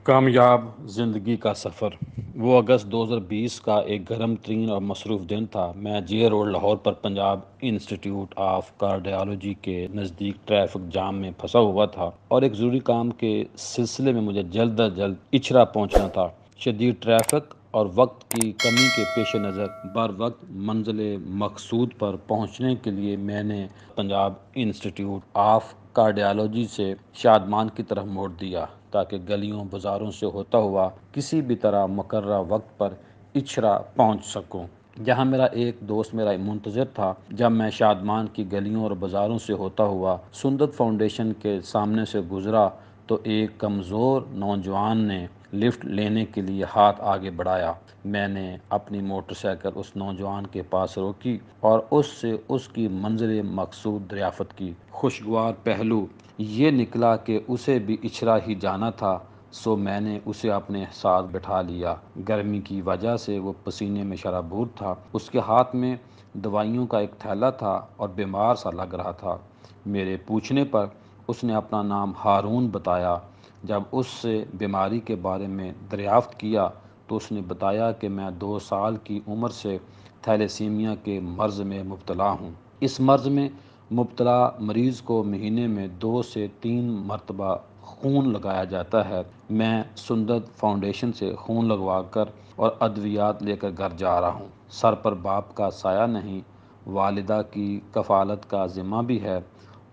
کامیاب زندگی کا سفر۔ وہ اگست 2020 کا ایک گرم ترین اور مصروف دن تھا۔ میں جے روڈ لاہور پر پنجاب انسٹیٹیوٹ آف کارڈیالوجی کے نزدیک ٹریفک جام میں پھنسا ہوا تھا اور ایک ضروری کام کے سلسلے میں مجھے جلد از جلد اچھرا پہنچنا تھا۔ شدید ٹریفک اور وقت کی کمی کے پیش نظر بر وقت منزل مقصود پر پہنچنے کے لیے میں نے پنجاب انسٹیٹیوٹ آف کارڈیالوجی سے شادمان کی طرف موڑ دیا تاکہ گلیوں بازاروں سے ہوتا ہوا کسی بھی طرح مقررہ وقت پر اچھرا پہنچ سکوں، جہاں میرا ایک دوست میرا منتظر تھا۔ جب میں شادمان کی گلیوں اور بازاروں سے ہوتا ہوا سندت فاؤنڈیشن کے سامنے سے گزرا تو ایک کمزور نوجوان نے لفٹ لینے کے لیے ہاتھ آگے بڑھایا۔ میں نے اپنی موٹر سائیکل اس نوجوان کے پاس روکی اور اس سے اس کی منزل مقصود دریافت کی۔ خوشگوار پہلو یہ نکلا کہ اسے بھی اچھرا ہی جانا تھا، سو میں نے اسے اپنے ساتھ بٹھا لیا۔ گرمی کی وجہ سے وہ پسینے میں شرابور تھا۔ اس کے ہاتھ میں دوائیوں کا ایک تھیلا تھا اور بیمار سا لگ رہا تھا۔ میرے پوچھنے پر اس نے اپنا نام ہارون بتایا۔ جب اس سے بیماری کے بارے میں دریافت کیا تو اس نے بتایا کہ میں 2 سال کی عمر سے تھیلیسیمیا کے مرض میں مبتلا ہوں۔ اس مرض میں مبتلا مریض کو مہینے میں 2 سے 3 مرتبہ خون لگایا جاتا ہے۔ میں سندت فاؤنڈیشن سے خون لگوا کر اور ادویات لے کر گھر جا رہا ہوں۔ سر پر باپ کا سایہ نہیں، والدہ کی کفالت کا ذمہ بھی ہے۔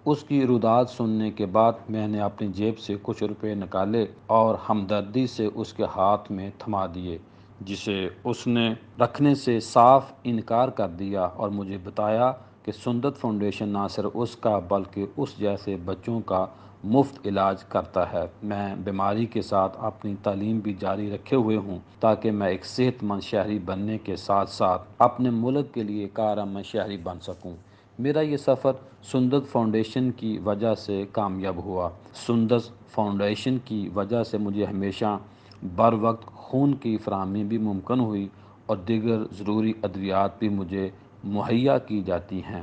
اس کی روداد سننے کے بعد میں نے اپنی جیب سے کچھ روپے نکالے اور ہمدردی سے اس کے ہاتھ میں تھما دیے، جسے اس نے رکھنے سے صاف انکار کر دیا اور مجھے بتایا کہ سندت فاؤنڈیشن نہ صرف اس کا بلکہ اس جیسے بچوں کا مفت علاج کرتا ہے۔ میں بیماری کے ساتھ اپنی تعلیم بھی جاری رکھے ہوئے ہوں تاکہ میں ایک صحت مند شہری بننے کے ساتھ ساتھ اپنے ملک کے لیے کارآمد شہری بن سکوں۔ میرا یہ سفر سندت فاؤنڈیشن کی وجہ سے کامیاب ہوا۔ سندت فاؤنڈیشن کی وجہ سے مجھے ہمیشہ بر وقت خون کی فراہمی بھی ممکن ہوئی اور دیگر ضروری ادویات بھی مجھے مہیا کی جاتی ہیں۔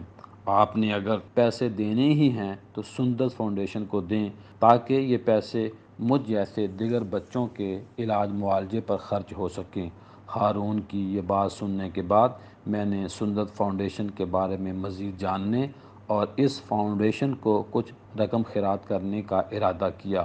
آپ نے اگر پیسے دینے ہی ہیں تو سندت فاؤنڈیشن کو دیں تاکہ یہ پیسے مجھ جیسے دیگر بچوں کے علاج معالجے پر خرچ ہو سکیں۔ ہارون کی یہ بات سننے کے بعد میں نے سندت فاؤنڈیشن کے بارے میں مزید جاننے اور اس فاؤنڈیشن کو کچھ رقم خیرات کرنے کا ارادہ کیا۔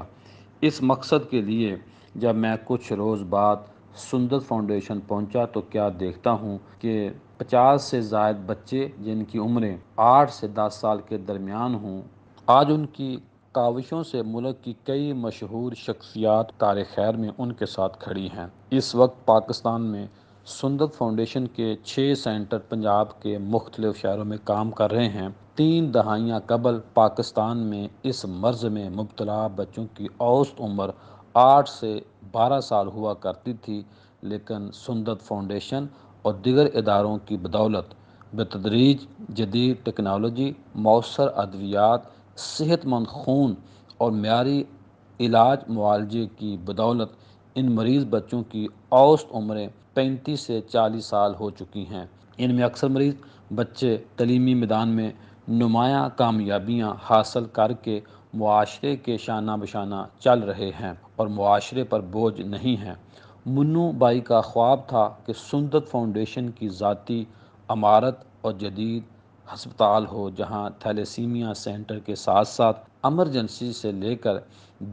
اس مقصد کے لیے جب میں کچھ روز بعد سندت فاؤنڈیشن پہنچا تو کیا دیکھتا ہوں کہ 50 سے زائد بچے جن کی عمریں 8 سے 10 سال کے درمیان ہوں، آج ان کی کاوشوں سے ملک کی کئی مشہور شخصیات کار خیر میں ان کے ساتھ کھڑی ہیں۔ اس وقت پاکستان میں سندت فاؤنڈیشن کے 6 سینٹر پنجاب کے مختلف شہروں میں کام کر رہے ہیں۔ 3 دہائیاں قبل پاکستان میں اس مرض میں مبتلا بچوں کی اوسط عمر 8 سے 12 سال ہوا کرتی تھی، لیکن سندت فاؤنڈیشن اور دیگر اداروں کی بدولت بتدریج جدید ٹیکنالوجی، مؤثر ادویات، صحت مند خون اور معیاری علاج معالجے کی بدولت ان مریض بچوں کی اوسط عمریں 35 سے 40 سال ہو چکی ہیں۔ ان میں اکثر مریض بچے تعلیمی میدان میں نمایاں کامیابیاں حاصل کر کے معاشرے کے شانہ بشانہ چل رہے ہیں اور معاشرے پر بوجھ نہیں ہیں۔ منو بھائی کا خواب تھا کہ سندت فاؤنڈیشن کی ذاتی عمارت اور جدید ہسپتال ہو جہاں تھیلیسیمیا سینٹر کے ساتھ ساتھ ایمرجنسی سے لے کر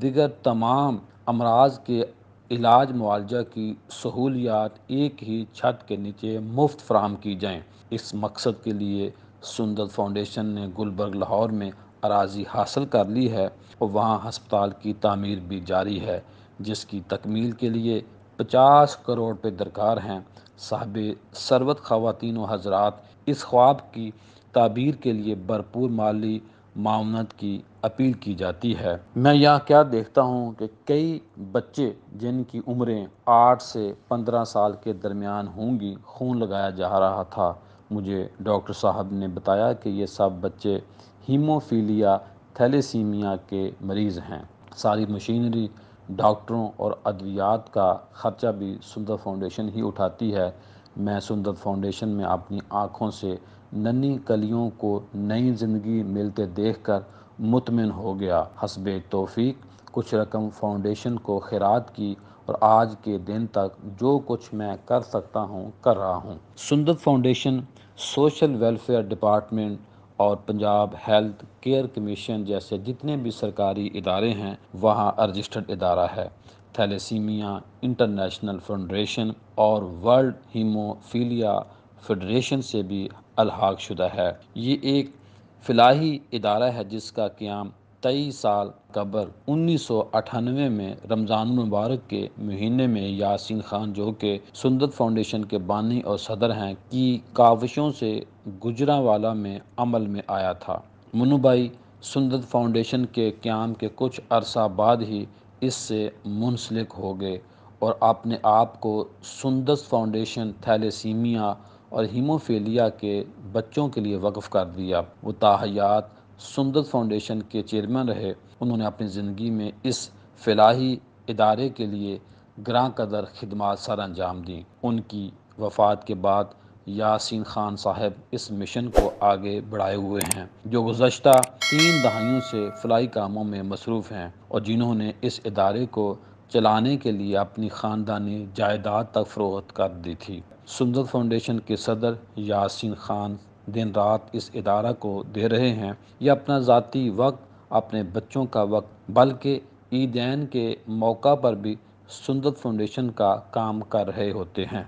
دیگر تمام امراض کے علاج معالجہ کی سہولیات ایک ہی چھت کے نیچے مفت فراہم کی جائیں۔ اس مقصد کے لیے سندت فاؤنڈیشن نے گلبرگ لاہور میں اراضی حاصل کر لی ہے اور وہاں ہسپتال کی تعمیر بھی جاری ہے، جس کی تکمیل کے لیے 50 کروڑ روپے درکار ہیں۔ صاحب ثروت خواتین و حضرات، اس خواب کی تعبیر کے لیے بھرپور مالی معاونت کی اپیل کی جاتی ہے۔ میں یہاں کیا دیکھتا ہوں کہ کئی بچے جن کی عمریں 8 سے 15 سال کے درمیان ہوں گی، خون لگایا جا رہا تھا۔ مجھے ڈاکٹر صاحب نے بتایا کہ یہ سب بچے ہیموفیلیا تھیلیسیمیا کے مریض ہیں۔ ساری مشینری، ڈاکٹروں اور ادویات کا خرچہ بھی سندت فاؤنڈیشن ہی اٹھاتی ہے۔ میں سندت فاؤنڈیشن میں اپنی آنکھوں سے ننھی کلیوں کو نئی زندگی ملتے دیکھ کر مطمئن ہو گیا۔ حسب توفیق کچھ رقم فاؤنڈیشن کو خیرات کی اور آج کے دن تک جو کچھ میں کر سکتا ہوں کر رہا ہوں۔ سندر فاؤنڈیشن سوشل ویلفیئر ڈپارٹمنٹ اور پنجاب ہیلتھ کیئر کمیشن جیسے جتنے بھی سرکاری ادارے ہیں وہاں رجسٹرڈ ادارہ ہے۔ تھیلیسیمیا انٹرنیشنل فاؤنڈیشن اور ورلڈ ہیموفیلیا فیڈریشن سے بھی الحاق شدہ ہے۔ یہ ایک فلاحی ادارہ ہے جس کا قیام 23 سال قبل 1998 میں رمضان المبارک کے مہینے میں یاسین خان جو کہ سندر فاؤنڈیشن کے بانی اور صدر ہیں کی کاوشوں سے گجرانوالہ میں عمل میں آیا تھا۔ منو بھائی سندر فاؤنڈیشن کے قیام کے کچھ عرصہ بعد ہی اس سے منسلک ہو گئے اور اپنے آپ کو سندر فاؤنڈیشن تھیلیسیمیا اور ہیموفیلیا کے بچوں کے لیے وقف کر دیا۔ وہ تاحیات سندر فاؤنڈیشن کے چیئرمین رہے۔ انہوں نے اپنی زندگی میں اس فلاحی ادارے کے لیے گراں قدر خدمات سر انجام دیں۔ ان کی وفات کے بعد یاسین خان صاحب اس مشن کو آگے بڑھائے ہوئے ہیں جو گزشتہ 3 دہائیوں سے فلاحی کاموں میں مصروف ہیں اور جنہوں نے اس ادارے کو چلانے کے لیے اپنی خاندانی جائیداد تک فروخت کر دی تھی۔ سندر فاؤنڈیشن کے صدر یاسین خان دن رات اس ادارہ کو دے رہے ہیں۔ یہ اپنا ذاتی وقت، اپنے بچوں کا وقت، بلکہ عیدین کے موقع پر بھی سندر فاؤنڈیشن کا کام کر رہے ہوتے ہیں۔